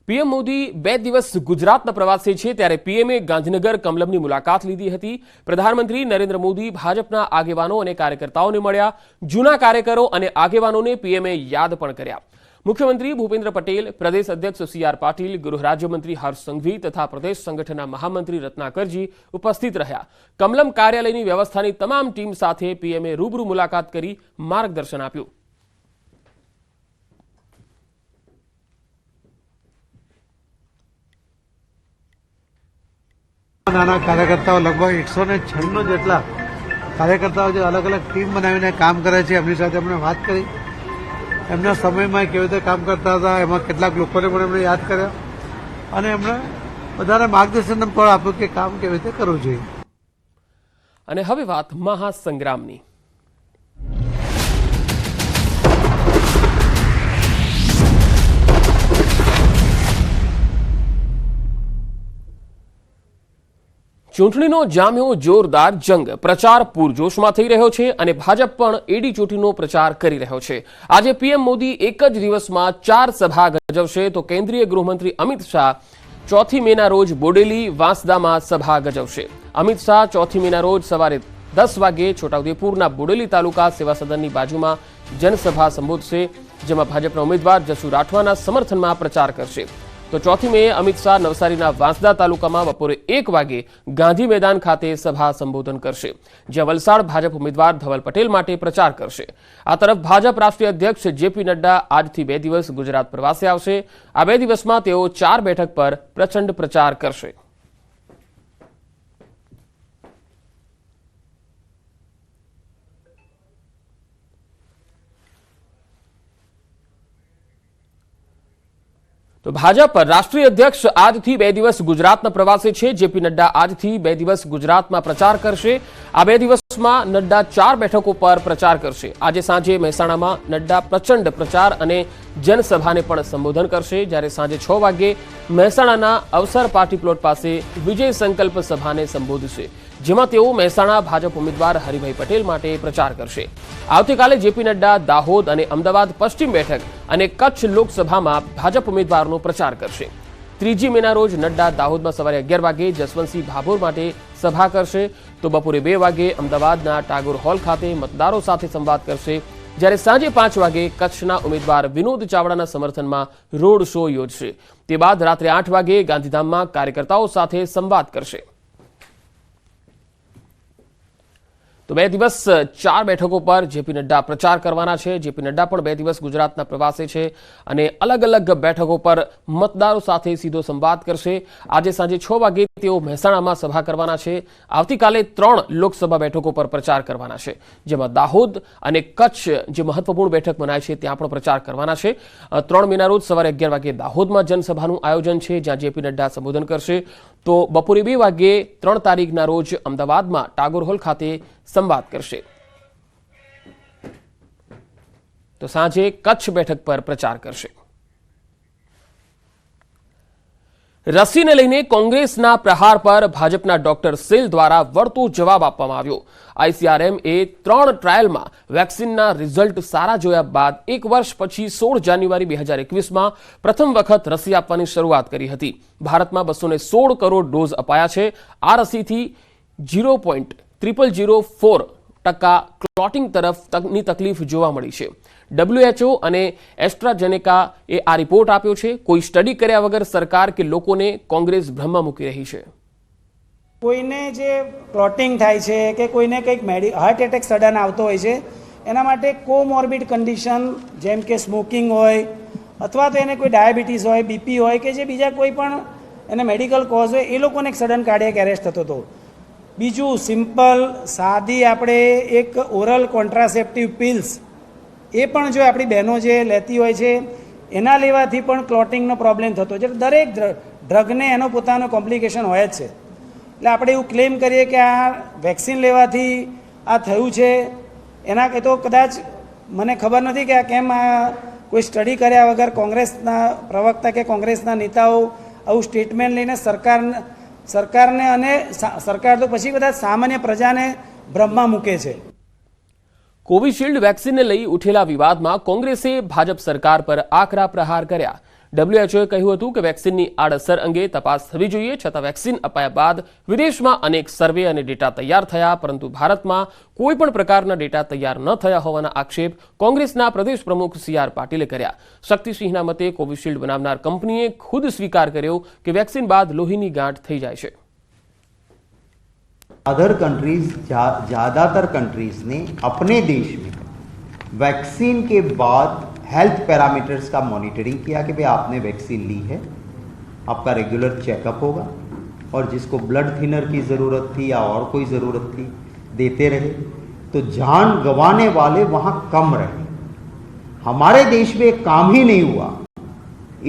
PM Modi 2 દિવસ ગુજરાતના પ્રવાસે છે ત્યારે પીએમએ ગાંધીનગર કમલમની મુલાકાત લીધી હતી। પ્રધાનમંત્રી નરેન્દ્ર મોદી ભાજપના આગેવાનો અને કાર્યકર્તાઓને મળ્યા। જૂના કાર્યકરો અને આગેવાનોને પીએમએ યાદ પણ કર્યા। મુખ્યમંત્રી ભૂપેન્દ્ર પટેલ, પ્રદેશ અધ્યક્ષ સી.આર. પાટીલ, ગૃહ રાજ્યમંત્રી હર્ષ સંઘવી તથા પ્રદેશ સંગઠનના મહામંત્રી રત્નાકરજી ઉપસ્થિત રહ્યા। કમલમ કાર્યાલયની વ્યવસ્થાની તમામ ટીમ સાથે પીએમએ રૂબરૂ મુલાકાત કરી માર્ગદર્શન આપ્યું। નાના કાર્યકર્તાઓ લગભગ 196 જેટલા કાર્યકર્તાઓ જે અલગ અલગ ટીમ બનાવીને કામ કરે છે એમની સાથે એમણે વાત કરી। એમના સમયમાં કેવી રીતે કામ કરતા હતા, એમાં કેટલાક લોકોને પણ એમણે યાદ કર્યા અને એમણે બધાને માર્ગદર્શન પણ આપ્યું કે કામ કેવી રીતે કરવું જોઈએ। અને હવે વાત મહાસંગ્રામની। ચૂંટણીનો જામ્યો જોરદાર જંગ। પ્રચાર પૂરજોશમાં થઈ રહ્યો છે અને ભાજપ પણ એડી ચોટીનો પ્રચાર કરી રહ્યો છે। આજે પીએમ મોદી એક જ દિવસમાં 4 સભા ગજવશે તો કેન્દ્રીય ગૃહમંત્રી અમિત શાહ 4 મેના રોજ બોડેલી વાંસદામાં સભા ગજવશે। અમિત શાહ 4 મેના રોજ સવારે 10 વાગે છોટાઉદેપુરના બોડેલી તાલુકા સેવા સદનની બાજુમાં જનસભા સંબોધશે, જેમાં ભાજપના ઉમેદવાર જસુ રાઠવાના સમર્થનમાં પ્રચાર કરશે। તો 4 મેએ અમિત શાહ નવસારીના વાંસદા તાલુકામાં બપોરે 1 વાગે ગાંધી મેદાન ખાતે સભા સંબોધન કરશે, જ્યાં વલસાડ ભાજપ ઉમેદવાર ધવલ પટેલ માટે પ્રચાર કરશે। આ તરફ ભાજપ રાષ્ટ્રીય અધ્યક્ષ જેપી નડ્ડા આજથી 2 દિવસ ગુજરાત પ્રવાસે આવશે। આ 2 દિવસમાં તેઓ 4 બેઠક પર પ્રચંડ પ્રચાર કરશે। તો ભાજપ રાષ્ટ્રીય અધ્યક્ષ આજથી 2 દિવસ ગુજરાતના પ્રવાસે છે। જેપી નડ્ડા આજથી 2 દિવસ ગુજરાતમાં પ્રચાર કરશે। આ 2 દિવસમાં નડ્ડા 4 બેઠકો પર પ્રચાર કરશે। આજે સાંજે મહેસાણામાં નડ્ડા પ્રચંડ પ્રચાર અને જનસભાને પણ સંબોધન કરશે, જ્યારે સાંજે 6 વાગે મહેસાણાના અવસર પાર્ટી પ્લોટ પાસે વિજય સંકલ્પ સભાને સંબોધશે, જેમાં તેઓ મહેસાણા ભાજપ ઉમેદવાર હરિભાઈ પટેલ માટે પ્રચાર કરશે। આવતીકાલે જેપી નડ્ડા દાહોદ અને અમદાવાદ પશ્ચિમ બેઠક અને કચ્છ લોકસભામાં ભાજપ ઉમેદવારનો પ્રચાર કરશે। 3 મેના રોજ નડ્ડા દાહોદમાં સવારે 11 વાગે જસવંતસિંહ ભાભોર માટે સભા કરશે તો બપોરે 2 વાગે અમદાવાદના ટાગોર હોલ ખાતે મતદારો સાથે સંવાદ કરશે, જ્યારે સાંજે 5 વાગે કચ્છના ઉમેદવાર વિનોદ ચાવડાના સમર્થનમાં રોડ શો યોજશે। તે બાદ રાત્રે 8 વાગે ગાંધીધામમાં કાર્યકર્તાઓ સાથે સંવાદ કરશે। તો 2 દિવસ 4 બેઠકો પર જેપી નડ્ડા પ્રચાર કરવાના છે। જેપી નડ્ડા પણ 2 દિવસ ગુજરાતના પ્રવાસે છે અને અલગ અલગ બેઠકો પર મતદારો સાથે સીધો સંવાદ કરશે। આજે સાંજે 6 વાગે તેઓ મહેસાણામાં સભા કરવાના છે। આવતીકાલે 3 લોકસભા બેઠકો પર પ્રચાર કરવાના છે, જેમાં દાહોદ અને કચ્છ જે મહત્વપૂર્ણ બેઠક મનાય છે ત્યાં પણ પ્રચાર કરવાના છે। 3 મેના રોજ સવારે 11 વાગે દાહોદમાં જનસભાનું આયોજન છે, જ્યાં જેપી નડ્ડા સંબોધન કરશે। તો બપોરે 2 વાગે 3 તારીખના રોજ અમદાવાદમાં ટાગોર હોલ ખાતે સંવાદ કરશે। તો સાંજે કચ્છ બેઠક પર પ્રચાર કરશે। રસીને લઈને કોંગ્રેસના પ્રહાર પર ભાજપના ડોક્ટર સેલ દ્વારા વળતો જવાબ આપવામાં આવ્યો। આઈસીઆરએમ એ 3 ટ્રાયલમાં વેક્સિનના રિઝલ્ટ સારા જોયા બાદ 1 વર્ષ પછી 16 જાન્યુઆરી 2021માં પ્રથમ વખત રસી આપવાની શરૂઆત કરી હતી। ભારતમાં 216 કરોડ ડોઝ અપાયા છે। આ રસીથી 0.0004% ક્લોટિંગ તરફની તકલીફ જોવા મળી છે। WHO અને એસ્ટ્રાઝેનેકાએ આ રિપોર્ટ આપ્યો છે। કોઈ સ્ટડી કર્યા વગર સરકાર કે લોકોને કોંગ્રેસ ભ્રમમાં મૂકી રહી છે। કોઈને જે ક્લોટિંગ થાય છે કે કોઈને કંઈક હાર્ટ એટેક સડન આવતો હોય છે, એના માટે કોમોર્બિડ કન્ડિશન જેમ કે સ્મોકિંગ હોય અથવા તો એને કોઈ ડાયાબિટીસ હોય, બીપી હોય કે જે બીજા કોઈ પણ એને મેડિકલ કોઝ હોય, એ લોકોને એક સડન કાર્ડિયક એરેસ્ટ થતો હતો। બીજું સિમ્પલ સાદી આપણે એક ઓરલ કોન્ટ્રાસેપ્ટિવ પિલ્સ એ પણ જો આપણી બહેનો જે લેતી હોય છે એના લેવાથી પણ ક્લોટિંગનો પ્રોબ્લેમ થતો છે। દરેક ડ્રગને એનો પોતાનો કોમ્પ્લિકેશન હોય જ છે। એટલે આપણે એવું ક્લેમ કરીએ કે આ વેક્સિન લેવાથી આ થયું છે, એના એ તો કદાચ મને ખબર નથી કે આ કેમ આ કોઈ સ્ટડી કર્યા વગર કોંગ્રેસના પ્રવક્તા કે કોંગ્રેસના નેતાઓ આવું સ્ટેટમેન્ટ લઈને સરકારને અને સરકાર તો પછી બધા સામાન્ય પ્રજાને ભ્રમમાં મૂકે છે। કોવિશિલ્ડ વેક્સિનને લઈ ઉઠેલા વિવાદમાં કોંગ્રેસે ભાજપ સરકાર પર આકરા પ્રહાર કર્યા। WHO કહ્યું હતું કે વેક્સિનની આડઅસર અંગે તપાસ થવી જોઈએ, છતાં વેક્સિન અપાયા બાદ વિદેશમાં અનેક સર્વે અને ડેટા તૈયાર થયા, પરંતુ ભારતમાં કોઈ પણ પ્રકારના ડેટા તૈયાર ન થયા હોવાના આક્ષેપ કોંગ્રેસના પ્રદેશ પ્રમુખ CR પાટીલે કર્યા. શક્તિસિંહના મતે કોવિશિલ્ડ બનાવનાર કંપનીએ ખુદ સ્વીકાર કર્યો કે વેક્સિન બાદ લોહીની ગાંઠ થઈ જાય છે. अदर कंट्रीज ज़्यादातर कंट्रीज ने अपने देश में वैक्सीन के बाद हेल्थ पैरामीटर्स का मॉनिटरिंग किया कि भाई आपने वैक्सीन ली है, आपका रेगुलर चेकअप होगा और जिसको ब्लड थिनर की ज़रूरत थी या और कोई ज़रूरत थी देते रहे, तो जान गंवाने वाले वहाँ कम रहे. हमारे देश में काम ही नहीं हुआ,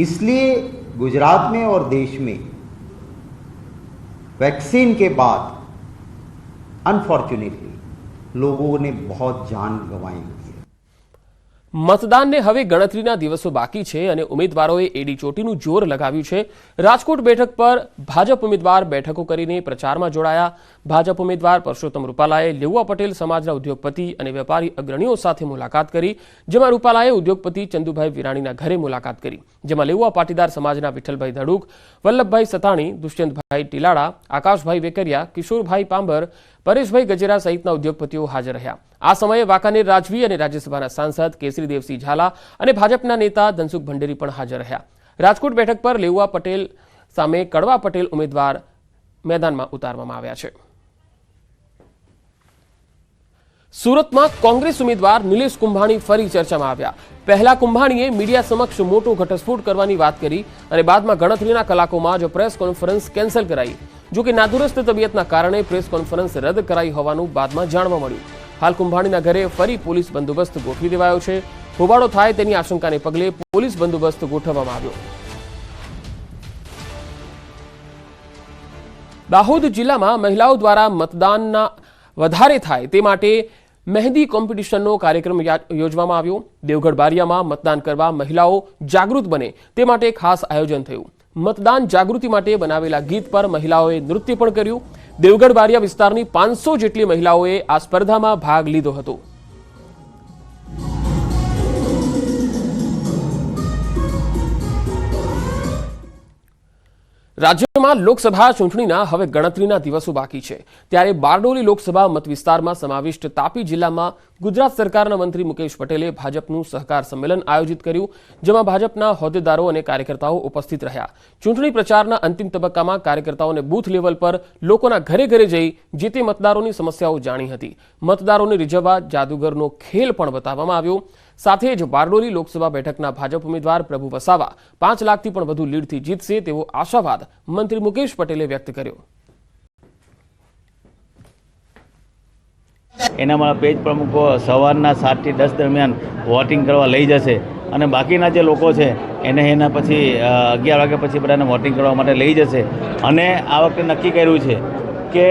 इसलिए गुजरात में और देश में वैक्सीन के बाद अनफॉर्चुनेटली लोगों ने बहुत जान गंवाई है. મતદાનને હવે ગણતરીના દિવસો બાકી છે અને ઉમેદવારોએ એડી ચોટીનું જોર લગાવ્યું છે. રાજકોટ બેઠક પર ભાજપ ઉમેદવાર બેઠકો કરીને પ્રચારમાં જોડાયા. ભાજપ ઉમેદવાર પરસોત્તમ રૂપાલાએ લેઉવા પટેલ સમાજના ઉદ્યોગપતિ અને વેપારી અગ્રણીઓ સાથે મુલાકાત કરી, જેમાં રૂપાલાએ ઉદ્યોગપતિ ચંદુભાઈ વિરાણીના ઘરે મુલાકાત કરી, જેમાં લેઉવા પાટીદાર સમાજના વિઠ્ઠલભાઈ ધડુક, વલ્લભભાઈ સતાણી, દુષ્યંતભાઈ ટીલાડા, આકાશભાઈ વેકરિયા, કિશોરભાઈ પાંબર, પરેશભાઈ ગજેરા સહિતના ઉદ્યોગપતિઓ હાજર રહ્યા. આ સમયે વાંકાનેર રાજવી અને રાજ્યસભાના સાંસદ કેસરીદેવસિંહ ઝાલા અને ભાજપના નેતા ધનસુખ ભંડેરી પણ હાજર રહ્યા. રાજકોટ બેઠક પર લેઉવા પટેલ સામે કડવા પટેલ ઉમેદવાર મેદાનમાં ઉતારવામાં આવ્યા છે. સુરતમાં કોંગ્રેસ ઉમેદવાર નિલેશ કુંભાણી ફરી ચર્ચામાં આવ્યા. પહેલા કુંભાણીએ મીડિયા સમક્ષ મોટો ઘટસ્ફોટ કરવાની વાત કરી અને બાદમાં ગણતરીના કલાકોમાં જ પ્રેસ કોન્ફરન્સ કેન્સલ કરાઈ. જો કે નાદુરસ્ત તબિયતના કારણે પ્રેસ કોન્ફરન્સ રદ કરાઈ હોવાનું બાદમાં જાણવા મળ્યું. હાલ કુંભાણીના ઘરે ફરી પોલીસ બંદોબસ્ત ગોઠવી દેવાયો છે. હોબાળો થાય તેની આશંકાને પગલે પોલીસ બંદોબસ્ત ગોઠવવામાં આવ્યો. દાહોદ જિલ્લામાં મહિલાઓ દ્વારા મતદાનના વધારે થાય તે માટે મહેંદી કોમ્પિટિશનનો કાર્યક્રમ યોજવામાં આવ્યો. દેવગઢ બારિયામાં મતદાન કરવા મહિલાઓ જાગૃત બને તે માટે ખાસ આયોજન થયું. મતદાન જાગૃતિ માટે બનાવેલા ગીત પર મહિલાઓએ નૃત્ય પણ કર્યું. દેવગઢ બારિયા વિસ્તારની 500 જેટલી મહિલાઓએ આ સ્પર્ધામાં ભાગ લીધો હતો. રાજ્યમાં લોકસભા ચૂંટણીના હવે ગણતરીના દિવસો બાકી છે, ત્યારે બારડોલી લોકસભા મત વિસ્તારમાં સમાવિષ્ટ તાપી જિલ્લામાં ગુજરાત સરકારના મંત્રી મુકેશ પટેલે ભાજપનું સહકાર સંમેલન આયોજિત કર્યું, જેમાં ભાજપના હોદ્દેદારો અને કાર્યકર્તાઓ ઉપસ્થિત રહ્યા. ચૂંટણી પ્રચારના અંતિમ તબક્કામાં કાર્યકર્તાઓને બૂથ લેવલ પર લોકોના ઘરે ઘરે જઈ જે તે મતદારોની સમસ્યાઓ જાણી હતી. મતદારોને રીઝવવા જાદુગરનો ખેલ પણ બતાવવામાં આવ્યો. સાથે જ બારડોલી લોકસભા બેઠકના ભાજપ ઉમેદવાર પ્રભુ વસાવા 5 લાખથી પણ વધુ લીડથી જીતશે તેવો આશાવાદ મંત્રી મુકેશ પટેલે વ્યક્ત કર્યો. એના મારા પેજ પ્રમુખો સવારના 7 થી 10 દરમિયાન વોટિંગ કરવા લઈ જશે અને બાકીના જે લોકો છે એને એના પછી 11 વાગ્યા પછી બધાને વોટિંગ કરવા માટે લઈ જશે. અને આ વખતે નક્કી કર્યું છે કે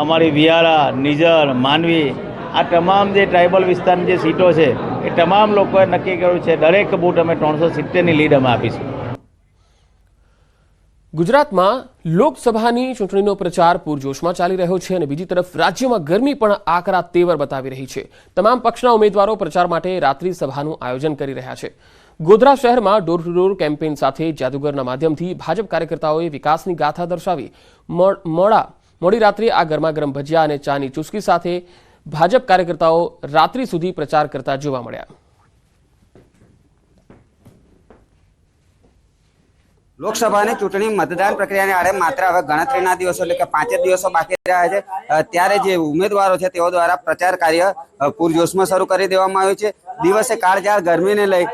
અમારી વિયારા, નિઝર, માંડવી આ તમામ જે ટ્રાઇબલ વિસ્તારની જે સીટો છે એ તમામ લોકોએ નક્કી કર્યું છે દરેક બૂથ અમે 370ની લીડ અમે આપીશું. ગુજરાતમાં લોકસભાની ચૂંટણીનો પ્રચાર પૂરજોશમાં ચાલી રહ્યો છે અને બીજી તરફ રાજ્યમાં ગરમી પણ આકરા તેવર બતાવી રહી છે. તમામ પક્ષના ઉમેદવારો પ્રચાર માટે રાત્રિ સભાનું આયોજન કરી રહ્યા છે. ગોધરા શહેરમાં ડોર ટુ ડોર કેમ્પેઇન સાથે જાદુગરના માધ્યમથી ભાજપ કાર્યકર્તાઓએ વિકાસની ગાથા દર્શાવી. મોડી રાત્રે આ ગરમાગરમ ભજીયા અને ચાની ચુસ્કી સાથે ભાજપ કાર્યકર્તાઓ રાત્રિ સુધી પ્રચાર કરતા જોવા મળ્યા. લોકસભાની ચૂંટણી મતદાન પ્રક્રિયાને આડે માત્ર હવે ગણતરીના દિવસો એટલે કે 5 જ દિવસો બાકી રહ્યા છે, ત્યારે જે ઉમેદવારો છે તેઓ દ્વારા પ્રચાર કાર્ય પૂરજોશમાં શરૂ કરી દેવામાં આવ્યું છે. દિવસે કાળઝાળ ગરમીને લઈ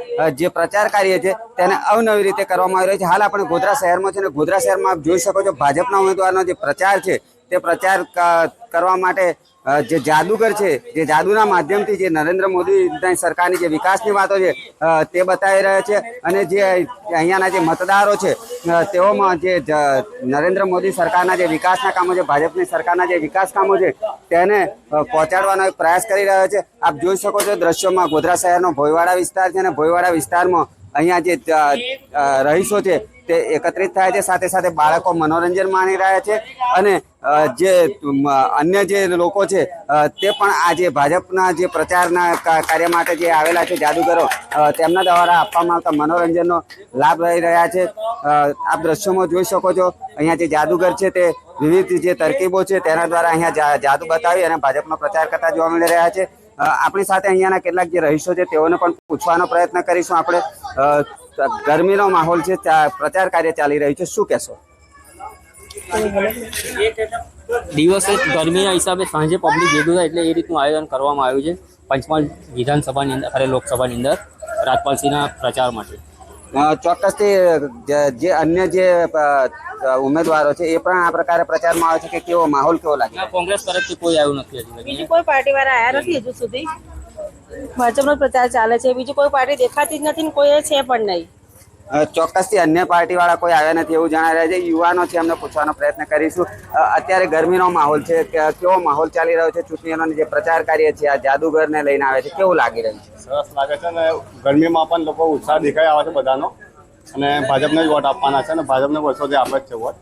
જે પ્રચાર કાર્ય છે તેને અવનવી રીતે કરવામાં આવી રહ્યું છે. હાલ આપણે ગોધરા શહેરમાં છે અને ગોધરા શહેરમાં આપ જોઈ શકો છો ભાજપના ઉમેદવારનો જે પ્રચાર છે તે પ્રચાર કરવા માટે જે જાદુગર છે, જે જાદુના માધ્યમથી જે નરેન્દ્ર મોદી સરકારની જે વિકાસની વાતો છે તે બતાવી રહ્યા છે. અને જે અહીંયાના જે મતદારો છે તેઓમાં જે નરેન્દ્ર મોદી સરકારના જે વિકાસના કામો છે, ભાજપની સરકારના જે વિકાસ કામો છે તેને પહોંચાડવાનો એક પ્રયાસ કરી રહ્યો છે. આપ જોઈ શકો છો દ્રશ્યોમાં ગોધરા શહેરનો ભોયવાડા વિસ્તાર છે અને ભોયવાડા વિસ્તારમાં અહીંયા જે રહીશો છે તે એકત્રિત થાય છે, સાથે સાથે બાળકો મનોરંજન માણી રહ્યા છે અને જે અન્ય જે લોકો છે તે પણ આજે ભાજપના જે પ્રચારના કાર્ય માટે જે આવેલા છે જાદુગરો, તેમના દ્વારા આપવામાં આવતા મનોરંજનનો લાભ લઈ રહ્યા છે. આપ દ્રશ્યોમાં જોઈ શકો છો, અહીંયા જે જાદુગર છે તે વિવિધ જે તરકીબો છે તેના દ્વારા અહીંયા જાદુ બતાવી અને ભાજપનો પ્રચાર કરતા જોવા મળી રહ્યા છે. આપણી સાથે અહીંયાના કેટલાક જે રહીશો છે તેઓને પણ પૂછવાનો પ્રયત્ન કરીશું. આપણે ગરમીનો માહોલ છે, પ્રચાર કાર્ય ચાલી રહ્યું છે, શું કહેશો? દિવસે ગરમીના હિસાબે સાંજે પબ્લિક ભેગું થાય એટલે એ રીતનું આયોજન કરવામાં આવ્યું છે પંચમહાલ વિધાનસભાની અંદર, અરે લોકસભાની અંદર રાજપાલસિંહના પ્રચાર માટે. ચોક્કસથી જે અન્ય જે ઉમેદવારો છે એ પણ આ પ્રકારે પ્રચારમાં આવે છે કે કેવો માહોલ કેવો લાગે? કોંગ્રેસ તરફથી કોઈ આવ્યું નથી હજુ લગી. બીજી કોઈ પાર્ટી વાળા આવ્યા નથી હજુ સુધી. ભાજપનો પ્રચાર ચાલે છે, બીજી કોઈ પાર્ટી દેખાતી જ નથી ને કોઈ છે પણ નહીં. ચોક્કસથી અન્ય પાર્ટી વાળા કોઈ આવ્યા નથી એવું જણાઈ રહ્યા છે. યુવાનો છે, એમને પૂછવાનો પ્રયત્ન કરીશું. અત્યારે ગરમીનો માહોલ છે, કેવો માહોલ ચાલી રહ્યો છે? ચૂંટણીઓનો જે પ્રચાર કાર્ય છે આ જાદુગરને લઈને આવે છે, કેવું લાગી રહ્યું છે? સરસ લાગે છે અને ગરમીમાં પણ લોકો ઉત્સાહ દેખાઈ આવે છે બધાનો, અને ભાજપને જ વોટ આપવાના છે અને ભાજપને વર્ષોથી આપે જ છે વોટ.